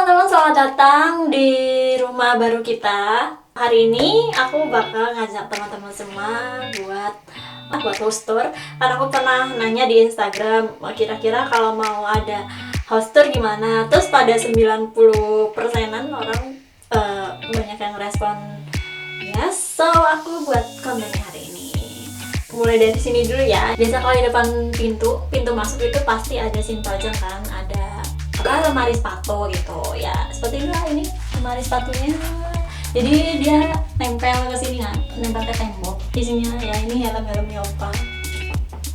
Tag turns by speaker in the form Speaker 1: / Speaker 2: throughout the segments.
Speaker 1: teman-teman, selamat datang di rumah baru kita. Hari ini aku bakal ngajak teman-teman semua buat house tour. Karena aku pernah nanya di Instagram, kira-kira kalau mau ada house tour gimana. Terus pada 90%-an orang banyak yang respon yes. So aku buat kontennya hari ini. Mulai dari sini dulu ya. Biasa kalau di depan pintu masuk itu pasti ada simpajang kan, ada lemari sepatu gitu ya, seperti inilah ini lemari sepatunya. Jadi dia nempel ke sini kan, nempel ke tembok. Isinya ya ini helmnya opa,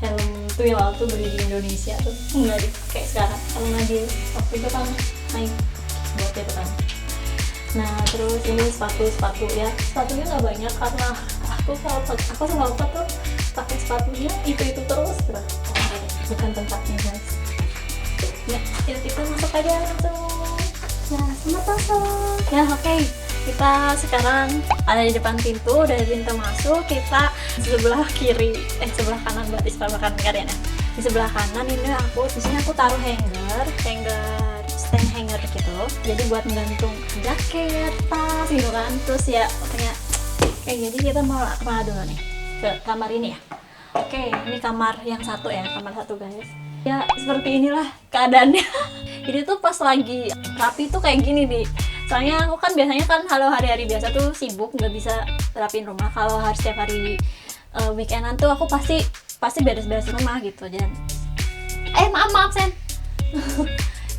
Speaker 1: helm tuh yang waktu beli di Indonesia tuh nggak dipakai sekarang karena dia waktu itu kan naik buat itu kan. Nah terus ini sepatu ya, sepatunya nggak banyak karena aku sama opa tuh pakai sepatunya itu terus gitu. Bukan tempatnya guys. Ya, kita masuk aja langsung. Nah, selamat masuk. Ya, oke. Kita sekarang ada di depan pintu, dari pintu masuk kita sebelah kiri, sebelah kanan berarti sebelah kanan kalian ya. Di sebelah kanan ini di sini aku taruh stand hanger gitu. Jadi buat menggantung jaket, tas gitu kan. Terus ya jadi kita mau kemana dulu nih? Ke kamar ini ya. Oke, ini kamar yang satu ya, kamar satu guys. Ya seperti inilah keadaannya. Ini tuh pas lagi rapi tuh kayak gini nih. Soalnya aku kan biasanya kan kalau hari-hari biasa tuh sibuk nggak bisa rapiin rumah. Kalau setiap hari weekendan tuh aku pasti beres-beresin rumah gitu. Dan maaf Sen.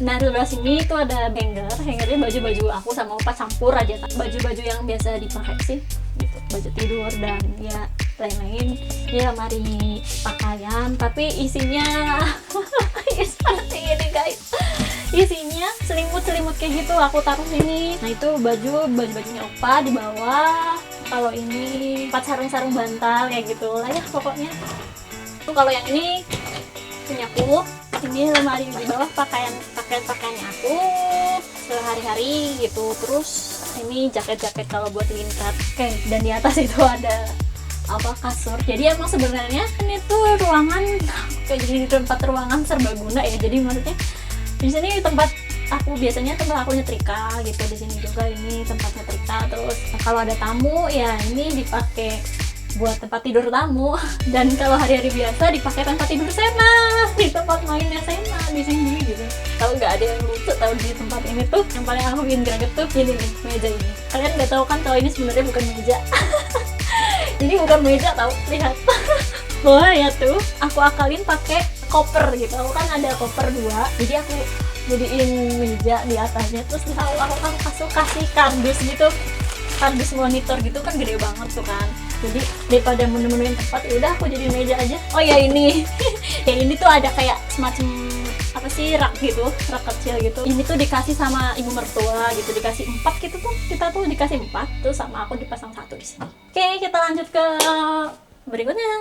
Speaker 1: Nah sebelah sini tuh ada hangernya baju-baju aku sama opa campur aja. Baju-baju yang biasa dipakai sih gitu, baju tidur dan ya lain-lain. Ini lemari pakaian tapi isinya seperti ini guys. Isinya selimut kayak gitu aku taruh sini. Nah itu baju-bajunya opa di bawah. Kalau ini 4 sarung bantal kayak gitu lah ya pokoknya. Tuh kalau yang ini punyaku. Ini lemari di bawah pakaiannya aku sehari-hari gitu. Terus ini jaket kalau buat lingkar. Oke, dan di atas itu ada kasur. Jadi emang sebenarnya kan itu ruangan kayak jadi tempat ruangan serbaguna ya. Jadi maksudnya di sini tempat aku nyetrika gitu. Di sini juga ini tempat nyetrika. Terus kalau ada tamu ya ini dipakai buat tempat tidur tamu, dan kalau hari-hari biasa dipakai tempat tidur Sena, di tempat mainnya Sena di sini gitu. Kalau nggak ada yang lucu tahu di tempat ini tuh yang paling aku bikin greget tuh ini nih, meja ini. Kalian nggak tahu kan kalau ini sebenarnya bukan meja. Ini bukan meja tahu, lihat. Boleh ya tuh aku akalin pakai koper gitu. Aku kan ada koper 2, jadi aku jadiin meja di atasnya. Terus aku kasih kardus gitu, kardus monitor gitu kan gede banget tuh kan. Jadi daripada menemuin tempat ya udah aku jadi meja aja. Oh ya ini ya ini tuh ada kayak semacam rak gitu, rak kecil gitu. Ini tuh dikasih sama ibu mertua gitu, dikasih 4 gitu tuh. Kita tuh dikasih 4 tuh sama aku dipasang 1 di sini. Oke, kita lanjut ke berikutnya.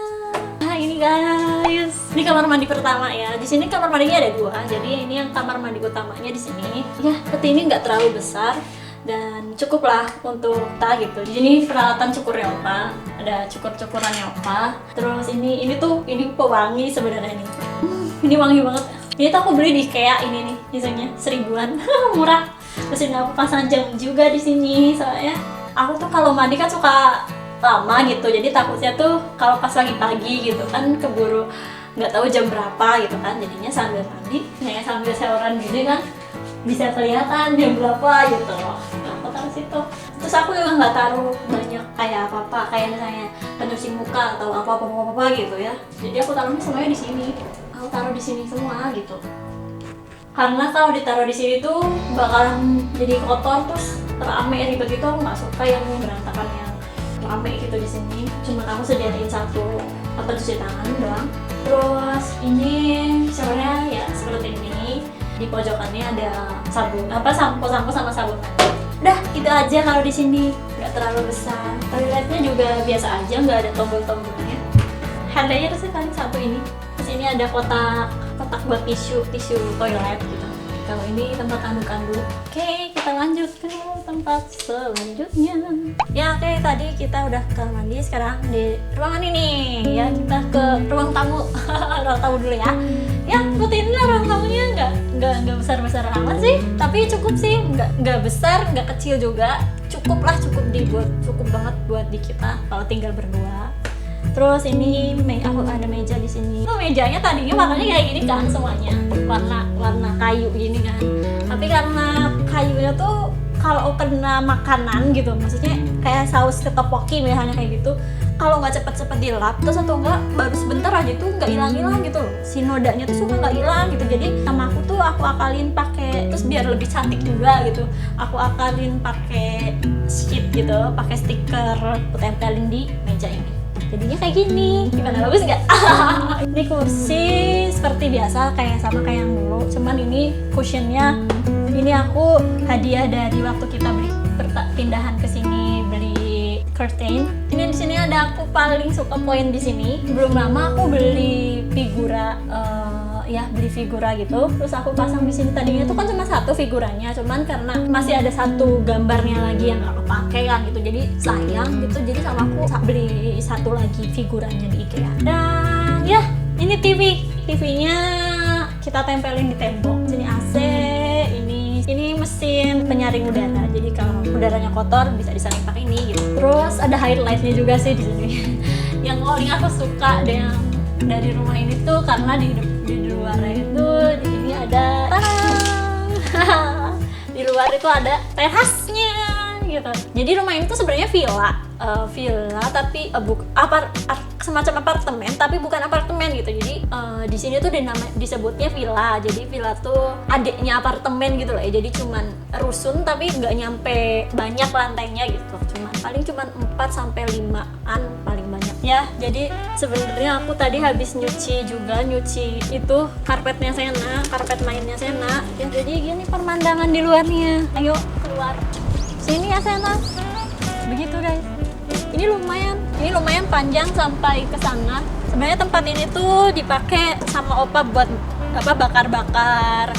Speaker 1: Nah ini guys, ini kamar mandi pertama ya. Di sini kamar mandinya ada 2. Jadi ini yang kamar mandi utamanya di sini. Ya, seperti ini nggak terlalu besar dan cukup lah untuk kita gitu. Di sini peralatan cukurnya opa, ada cukurannya opa. Terus ini pewangi sebenarnya ini. Ini wangi banget. Ini tuh aku beli di IKEA ini nih, biasanya 1000-an. Murah. Terus ini aku pasang jam juga di sini. Soalnya aku tuh kalau mandi kan suka lama gitu. Jadi takutnya tuh kalau pas lagi pagi gitu kan keburu nggak tahu jam berapa gitu kan. Jadinya sambil mandi, kayak sambil showeran gini kan bisa kelihatan jam berapa gitu. Nah, aku taruh situ. Terus aku juga nggak taruh banyak kayak kayak misalnya pencuci muka atau apa gitu ya. Jadi aku taruhnya semuanya di sini. Aku taruh di sini semua gitu. Karena kalau ditaruh di sini tuh bakalan jadi kotor terus rame ribet gitu. Aku nggak suka yang berantakan yang rame gitu di sini. Cuma aku sediain 1 cuci tangan doang. Terus ini sebenarnya ya seperti ini. Di pojokannya ada sampo sama sabun mandi. Udah gitu aja kalau di sini, nggak terlalu besar. Toiletnya juga biasa aja, nggak ada tombol-tombolnya. Harganya tuh paling 1 ini. Terus ini ada kotak buat tisu toilet gitu. Kalau ini tempat anduk-anduk. Oke, kita lanjut ke tempat selanjutnya. Ya oke, tadi kita udah ke mandi, sekarang di ruangan ini. Ya kita ke ruang tamu. Ruang tamu dulu ya. Ya seperti inilah ruang tamunya, nggak besar amat sih, tapi cukup sih, nggak besar nggak kecil juga, cukup banget buat di kita kalau tinggal berdua. Terus ini aku ada meja di sini. Tuh mejanya tadinya warnanya kayak gini kan semuanya, warna kayu gini kan. Tapi karena kayunya tuh kalau kena makanan gitu, maksudnya kayak saus tteokbokki misalnya kayak gitu, kalau nggak cepet-cepet dilap, terus atau enggak baru sebentar aja tuh nggak hilang gitu loh. Si nodanya tuh suka nggak hilang gitu. Jadi sama aku akalin pakai, terus biar lebih cantik juga gitu, aku akalin pakai sheet gitu, pakai stiker, aku tempelin di meja ini. Jadinya kayak gini, gimana, bagus nggak? Ini kursi seperti biasa sama kayak yang dulu, cuman ini cushionnya ini aku hadiah dari waktu kita beli pindahan ke sini, beli curtain. Ini di sini ada aku paling suka poin di sini. Belum lama aku beli figura gitu, terus aku pasang di sini. Tadinya tuh kan cuma satu figuranya, cuman karena masih ada satu gambarnya lagi yang gak kepake kan gitu, jadi sayang gitu, jadi sama aku beli satu lagi figuranya di IKEA. Dan ya ini TV-nya kita tempelin di tembok. Sini AC, ini mesin penyaring udara, jadi kalau udaranya kotor bisa disaring pakai ini gitu. Terus ada highlightnya juga sih di sini. Yang paling aku suka dari rumah ini tuh karena di luarnya itu di sini ada di luar itu ada terasnya gitu. Jadi rumah ini tuh sebenarnya villa tapi semacam apartemen tapi bukan apartemen gitu. Jadi di sini tuh disebutnya villa. Jadi villa tuh adiknya apartemen gitu loh ya. Jadi cuman rusun tapi nggak nyampe banyak lantainya gitu. Paling cuman 4 sampai 5-an paling banyak. Ya, jadi sebenarnya aku tadi habis nyuci itu karpetnya Sena, karpet mainnya Sena. Ya jadi gini pemandangan di luarnya. Ayo keluar. Sini ya Sena. Begitu guys. Ini lumayan panjang sampai ke sana. Sebenarnya tempat ini tuh dipakai sama opa buat bakar-bakar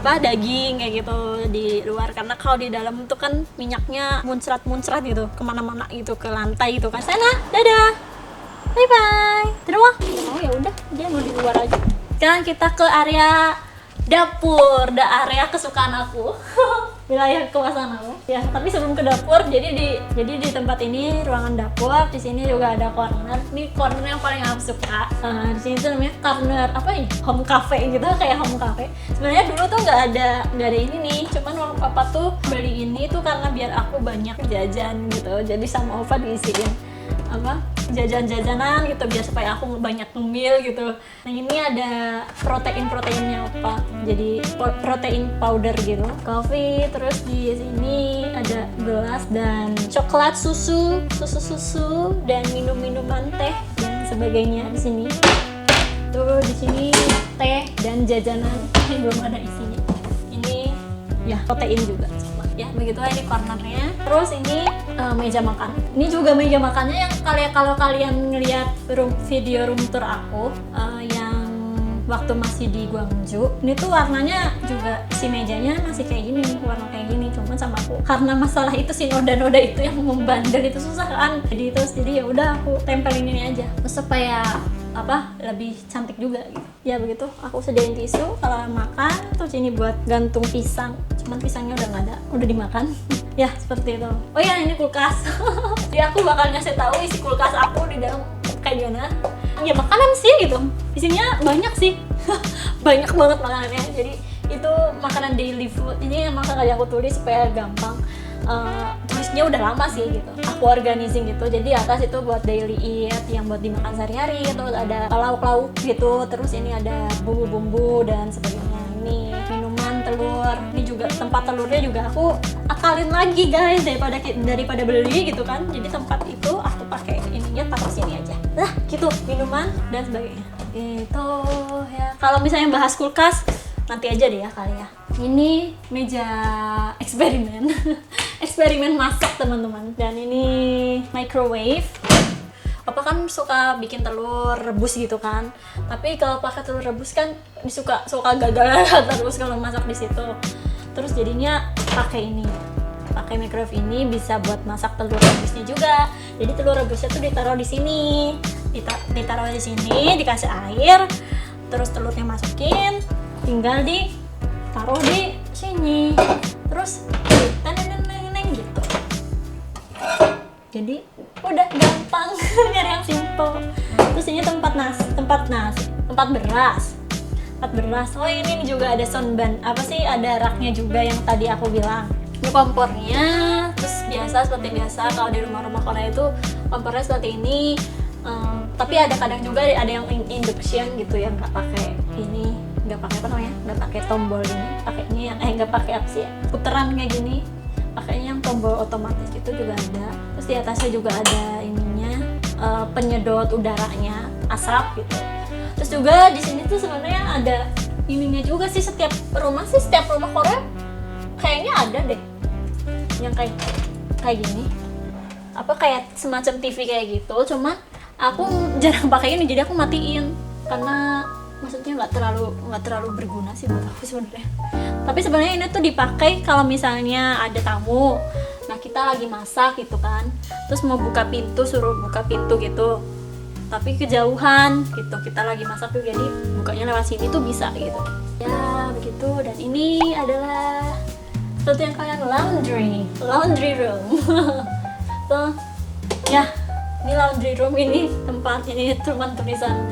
Speaker 1: daging kayak gitu di luar, karena kalau di dalam tuh kan minyaknya muncrat gitu kemana-mana gitu, ke lantai gitu kan. Sana, dadah, bye bye. Terus ya udah dia mau di luar aja. Sekarang kita ke area dapur, area kesukaan aku. Wilayah kekuasaan aku. Ya, tapi sebelum ke dapur, jadi di tempat ini ruangan dapur, di sini juga ada corner. Ini corner yang paling aku suka. Di sini tuh namanya corner home cafe gitu, kayak home cafe. Sebenarnya dulu tuh nggak ada ini nih, cuman waktu papa tuh beli ini tuh karena biar aku banyak jajan gitu. Jadi sama opa diisiin jajan-jajanan gitu biar supaya aku banyak ngemil gitu. Nah ini ada proteinnya apa, jadi protein powder gitu, coffee. Terus di sini ada gelas dan coklat, susu dan minuman teh dan sebagainya di sini. Tuh di sini teh dan jajanan yang belum ada isinya. Ini ya protein juga. Ya begitu ini cornernya. Terus ini meja makan. Ini juga meja makannya yang kalau kalian ngelihat video room tour aku yang waktu masih di Gwangju, ini tuh warnanya juga si mejanya masih kayak gini nih, warna kayak gini. Cuman sama aku karena masalah itu si noda-noda itu yang membandel itu susah kan. Jadi ya udah aku tempelin ini aja supaya lebih cantik juga gitu. Ya begitu, aku sediain tisu kalau makan. Terus ini buat gantung pisang, cuman pisangnya udah nggak ada, udah dimakan. Ya seperti itu. Oh ya ini kulkas. Jadi aku bakal ngasih tahu isi kulkas aku di dalam kayak gimana. Ya makanan sih gitu, isinya banyak sih. Banyak banget makanannya. Jadi itu makanan daily food. Ini emang sengaja aku tulis supaya gampang. Tulisnya udah lama sih gitu, aku organizing gitu. Jadi atas itu buat daily eat yang buat dimakan sehari-hari, terus ada lauk-lauk gitu, terus ini ada bumbu-bumbu dan sebagainya. Ini minuman, telur. Ini juga tempat telurnya juga aku akalin lagi guys, daripada beli gitu kan. Jadi tempat itu aku pakai ininya taruh sini aja. Nah gitu, minuman dan sebagainya gitu ya. Kalau misalnya bahas kulkas nanti aja deh ya kali ya. Ini meja eksperimen. Eksperimen masak teman-teman. Dan ini microwave. Papa kan suka bikin telur rebus gitu kan. Tapi kalau pakai telur rebus kan suka gagal terus kalau masak di situ. Terus jadinya pakai ini. Pakai microwave ini bisa buat masak telur rebusnya juga. Jadi telur rebusnya tuh ditaruh di sini. Ditaruh di sini, dikasih air. Terus telurnya masukin, tinggal taruh di sini, terus neng gitu. Jadi udah gampang. Nyari yang simple. Terus ini tempat beras. Oh ini juga ada soundban, ada raknya juga yang tadi aku bilang. Ini kompornya, terus seperti biasa kalau di rumah-rumah Korea itu kompornya seperti ini. Tapi ada kadang juga ada yang induction gitu yang nggak pakai ini, nggak pakai tombol ini, pakainya yang nggak pakai puteran kayak gini, pakainya yang tombol otomatis gitu juga ada. Terus di atasnya juga ada ininya, penyedot udaranya, asap gitu. Terus juga di sini tuh sebenarnya ada ininya juga sih, setiap rumah Korea kayaknya ada deh yang kayak gini, kayak semacam TV kayak gitu. Cuman aku jarang pakai ini, jadi aku matiin karena maksudnya nggak terlalu berguna sih buat aku sebenarnya. Tapi sebenarnya ini tuh dipakai kalau misalnya ada tamu, nah kita lagi masak gitu kan, terus mau buka pintu, suruh buka pintu gitu, tapi kejauhan gitu, kita lagi masak tuh, jadi bukanya lewat sini tuh bisa gitu ya, begitu. Dan ini adalah seperti yang kalian laundry room. Tuh ya, ini laundry room, ini tempat, ini cuma tulisan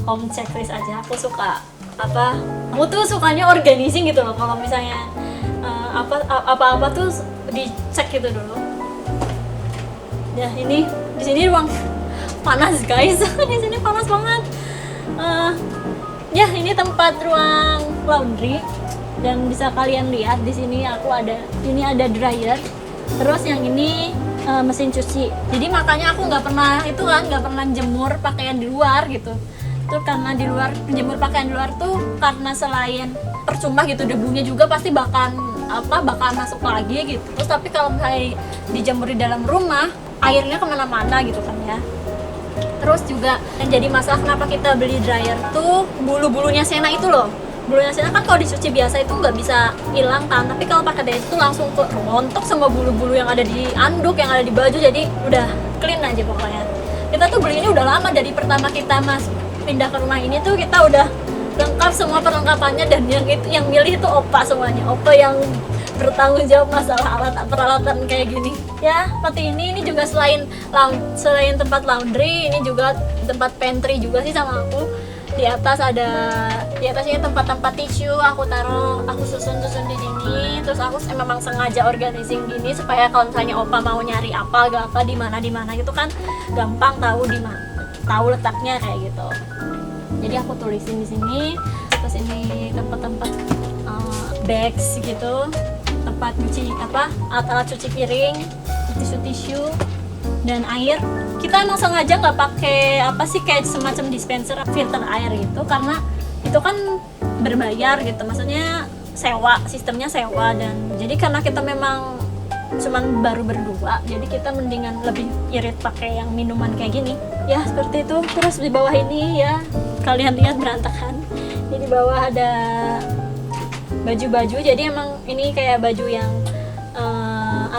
Speaker 1: home checklist aja. Aku suka aku tuh sukanya organizing gitu loh, kalau misalnya apa tuh dicek gitu dulu. Ya ini di sini ruang panas guys. Di sini panas banget. Ya ini tempat ruang laundry, dan bisa kalian lihat di sini ada dryer, terus yang ini mesin cuci. Jadi makanya aku nggak pernah jemur pakaian di luar gitu. Itu karena jemur pakaian di luar tuh karena selain percuma gitu, debunya juga pasti bakal masuk lagi gitu. Terus tapi kalau misalnya dijemur di dalam rumah, airnya kemana-mana gitu kan ya. Terus juga yang jadi masalah kenapa kita beli dryer tuh bulu-bulunya Sena itu loh. Bulunya Sena kan kalau dicuci biasa itu nggak bisa hilang kan, tapi kalau pakai dryer itu langsung rontok semua bulu-bulu yang ada di anduk, yang ada di baju, jadi udah clean aja pokoknya. Kita tuh beli ini udah lama, dari pertama kita pindah ke rumah ini tuh kita udah lengkap semua perlengkapannya, dan yang milih itu opa semuanya, opa yang bertanggung jawab masalah peralatan kayak gini ya. Seperti ini juga selain tempat laundry, ini juga tempat pantry juga sih sama aku. Di atasnya tempat tisu, aku susun di sini. Terus aku memang sengaja organizing gini supaya kalau misalnya opa mau nyari apa di mana gitu kan gampang tahu letaknya kayak gitu. Jadi aku tulisin di sini. Terus ini tempat bags gitu, tempat cuci alat cuci piring, tisu dan air. Kita emang sengaja nggak pakai kayak semacam dispenser filter air gitu, karena itu kan berbayar gitu, maksudnya sistemnya sewa. Dan jadi karena kita memang cuman baru berdua, jadi kita mendingan lebih irit pakai yang minuman kayak gini ya, seperti itu. Terus di bawah ini ya kalian lihat berantakan. Jadi di bawah ada baju-baju, jadi emang ini kayak baju yang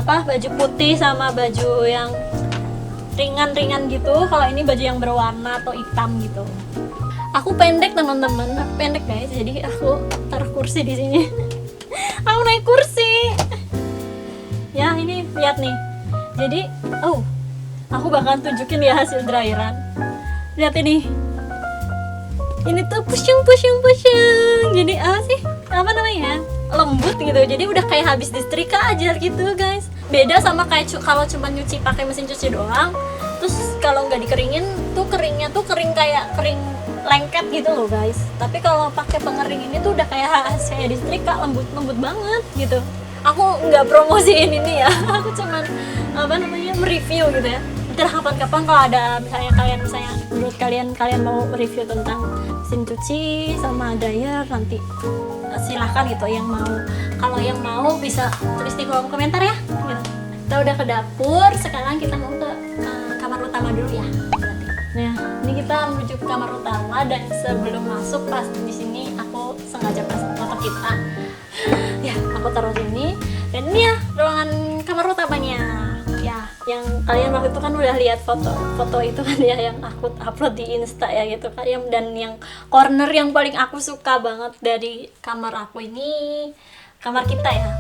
Speaker 1: baju putih sama baju yang ringan-ringan gitu. Kalau ini baju yang berwarna atau hitam gitu. Aku pendek teman-teman, aku pendek guys, jadi aku taruh kursi di sini. Aku naik kursi. Ya ini lihat nih. Jadi aku bakalan tunjukin ya hasil dryeran. Lihat ini. Ini tuh pushing. Jadi apa namanya? Lembut gitu. Jadi udah kayak habis disetrika aja gitu guys. Beda sama kayak kalau cuma nyuci pakai mesin cuci doang. Terus kalau nggak dikeringin tuh keringnya tuh kering lengket gitu loh guys. Tapi kalau pakai pengering ini tuh udah kayak disetrika, lembut banget gitu. Aku nggak promosiin ini ya. Aku cuman mereview gitu ya. Nanti kapan-kapan kalau ada misalnya menurut kalian mau review tentang mesin cuci sama dryer, nanti silahkan gitu kalau yang mau bisa tulis di kolom komentar ya gitu. Kita udah ke dapur, sekarang kita mau ke kamar utama dulu ya berarti. Nah ini kita menuju ke kamar utama, dan sebelum masuk pas di sini aku sengaja pasang foto kita ya, aku taruh sini. Dan ini ya ruangan kamar utamanya ya, yang kalian waktu itu kan udah lihat foto itu kan ya yang aku upload di Insta ya gitu kan, dan yang corner yang paling aku suka banget dari kamar aku ini, kamar kita ya,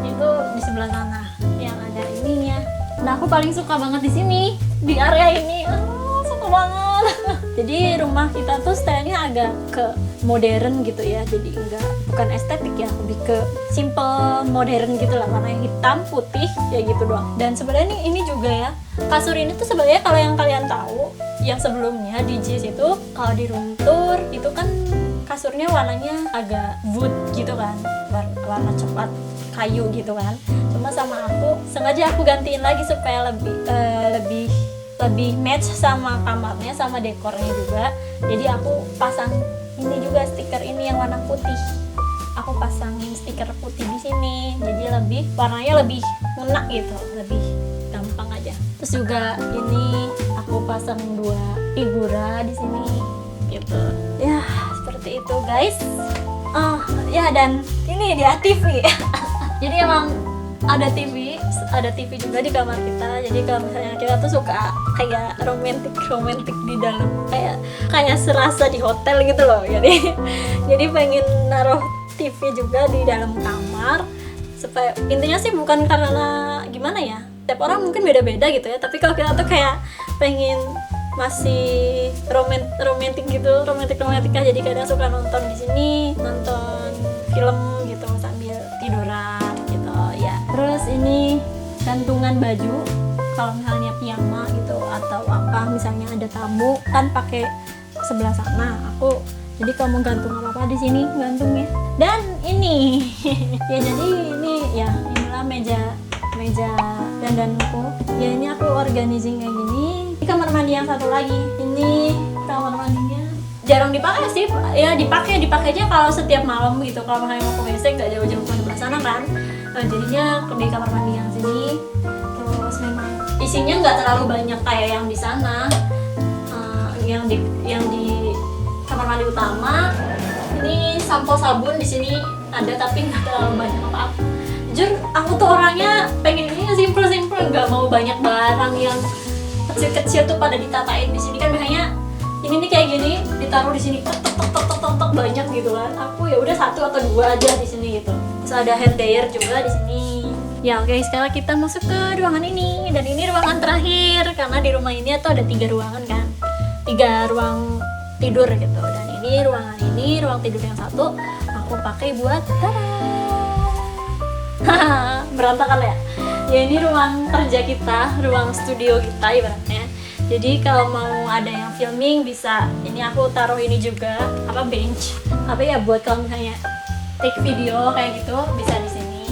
Speaker 1: itu di sebelah sana yang ada ininya. Nah aku paling suka banget di sini, di area ini, suka banget. Jadi rumah kita tuh stylenya agak ke modern gitu ya, jadi bukan estetik ya, lebih ke simple modern gitu lah, warna hitam putih ya gitu doang. Dan sebenarnya ini juga ya, kasur ini tuh sebenarnya kalau yang kalian tahu yang sebelumnya di JIS itu, kalau di room tour itu kan kasurnya warnanya agak wood gitu kan, warna coklat kayu gitu kan. Cuma sama aku sengaja aku gantiin lagi supaya lebih match sama kamarnya, sama dekornya juga. Jadi aku pasang ini juga, stiker ini yang warna putih. Aku pasangin stiker putih di sini. Jadi warnanya lebih ngena gitu, lebih gampang aja. Terus juga ini aku pasang 2 figura di sini gitu. Ya, seperti itu guys. Ya, dan ini dia TV. Jadi emang ada TV juga di kamar kita. Jadi kalau misalnya kita tuh suka kayak romantik di dalam, kayak serasa di hotel gitu loh. Jadi pengen naruh TV juga di dalam kamar, supaya intinya sih bukan karena gimana ya, tiap orang mungkin beda-beda gitu ya, tapi kalau kita tuh kayak pengen masih romantik aja. Jadi kadang suka nonton di sini, nonton film gitu sambil tiduran gitu ya. Terus ini gantungan baju, kalau misalnya piyama gitu atau apa, misalnya ada tamu kan pakai sebelah sana. Jadi kalau mau gantung apa di sini gantungnya. Dan ini ya, jadi inilah meja dandanku ya. Ini aku organizing kayak gini. Ini kamar mandi yang satu lagi, ini kamar mandinya jarang dipakai sih ya, dipakainya kalau setiap malam gitu, kalau misalnya mau ke WC nggak jauh-jauh ke sebelah sana kan. Jadinya di kamar mandi yang sini. Terus memang isinya nggak terlalu banyak kayak yang di sana. Yang di kamar mandi utama ini sampo sabun di sini ada, tapi nggak terlalu banyak apa-apa. Jujur aku tuh orangnya pengen ini simple, nggak mau banyak barang yang kecil-kecil tuh pada ditatain di sini kan. Biasanya ini nih kayak gini ditaruh di sini tok banyak gitu kan. Aku ya udah 1 atau 2 aja di sini gitu. Terus ada hand dryer juga di sini. Ya oke, sekarang kita masuk ke ruangan ini, dan ini ruangan terakhir karena di rumah ini tuh ada 3 ruangan kan, 3 ruang tidur gitu. Dan ini ruang tidur yang satu aku pakai buat berantakan ya. Ya ini ruang kerja kita, ruang studio kita ibaratnya. Jadi kalau mau ada yang filming bisa, ini aku taruh ini juga bench buat kalau misalnya take video kayak gitu bisa di sini.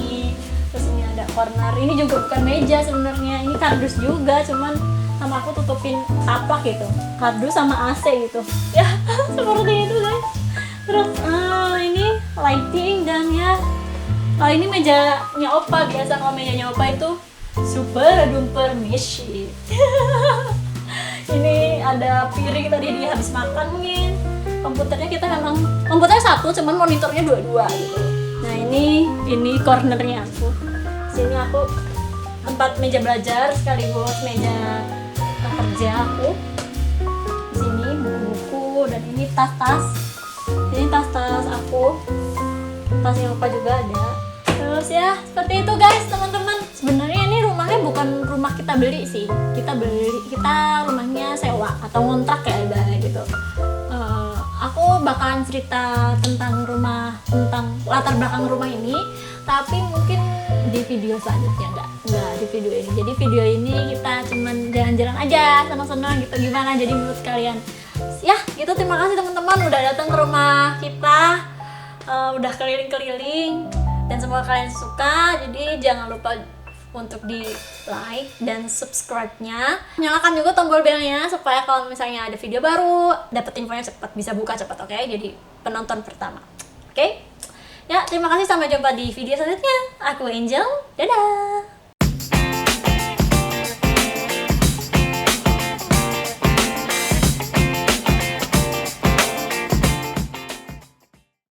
Speaker 1: Terus ini ada corner, ini juga bukan meja sebenarnya, ini kardus juga, cuman sama aku tutupin tapak gitu, kardus sama AC gitu ya. Seperti itu guys. Terus ini lighting, dan ya kalau ini mejanya Opa. Biasa kalau mejanya Opa itu super duper meshy. Ini ada piring tadi dia habis makan mungkin. Komputernya komputernya 1, cuman monitornya 2 gitu. Nah ini cornernya aku. Sini aku tempat meja belajar sekaligus meja kerja aku. Di sini buku-buku, dan ini tas-tas. Ini tas-tas aku. Tasnya Opa juga ada. Terus ya seperti itu guys teman-teman. Sebenarnya ini rumahnya bukan rumah kita beli sih. Kita rumahnya sewa atau ngontrak ya ibaratnya gitu. Aku bakalan cerita tentang latar belakang rumah ini, tapi mungkin di video selanjutnya, enggak di video ini. Jadi video ini kita cuman jalan-jalan aja, senang-senang gitu. Gimana jadi menurut kalian? Ya gitu, terima kasih teman-teman udah datang ke rumah kita, udah keliling-keliling, dan semoga kalian suka. Jadi jangan lupa untuk di like dan subscribe-nya. Nyalakan juga tombol belnya supaya kalau misalnya ada video baru dapat infonya cepat, bisa buka cepat, oke? Jadi penonton pertama. Oke? Ya, terima kasih, sampai jumpa di video selanjutnya. Aku Angel. Dadah.